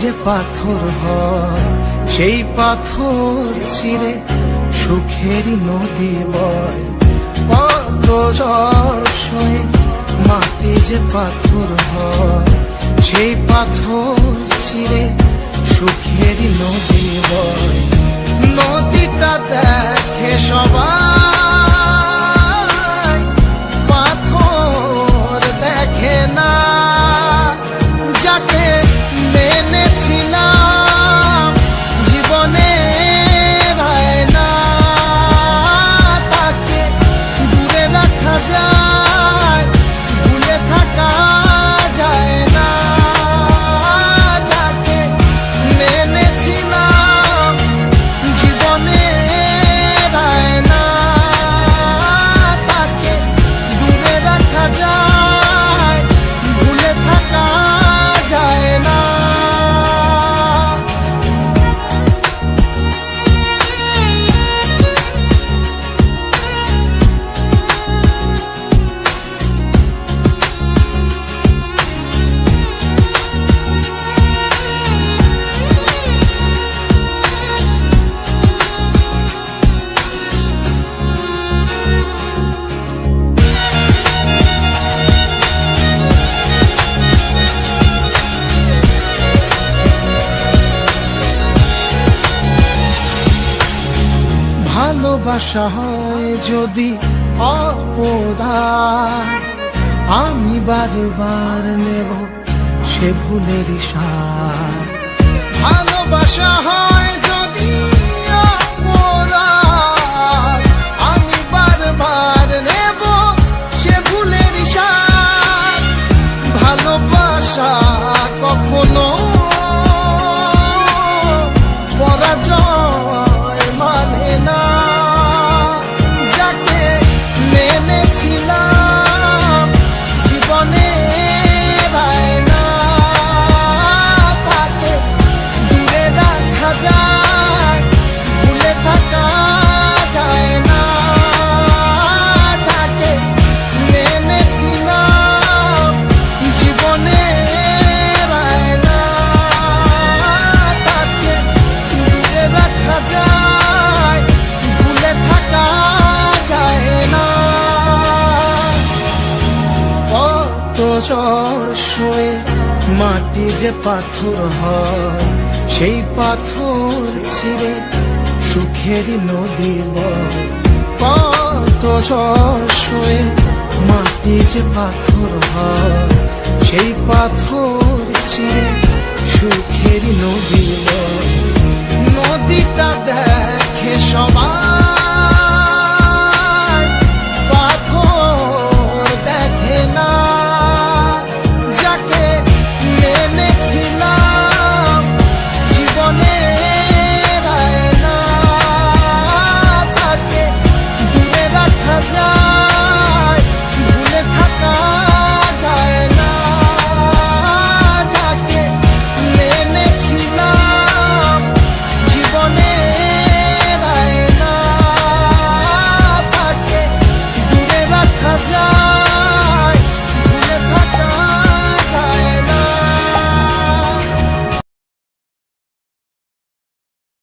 যে পাথর হয় সেই পাথর চিরে সুখেরই নদী বয়। কত ঝড় সয়ে মাটি যে পাথর হয় সেই পাথর চিরে সুখেরই নদী বয়। নদীটা দেখে সবাই, পাথর দেখে না। যাকে মেনেছিলাম জীবনে না, তাকে দূরে রাখা যায়, ভুলে থাকা যায় না। যাকে মেনেছিলাম জীবনে না, তাকে দূরে রাখা যায়, ভুলে থাকা যায় না। ভালোবাসা হয় যদি অপরাধ, আমি বারবার নেব সে ভুলের সার। ভালোবাসা হয় যদি অপরাধ, আমি বারবার নেব সে ভুলের সার। ভালোবাসা কখনো পরাজয় মানে না। যাকে মেনেছিলাম জীবনে না, তাকে দূরে রাখা যায়, ভুলে থাকা যায় না। যাকে মেনেছিলাম জীবনে না, তাকে দূরে রাখা যায়, ভুলে থাকা যায় না। কত ঝড় সয়ে মাটি যে পাথর হয় সেই পাথর ছিঁড়ে সুখেরই নদী বয়। কত ঝড় সয়ে মাটি যে পাথর হয় সেই পাথর ছিঁড়ে সুখেরই নদী বয়।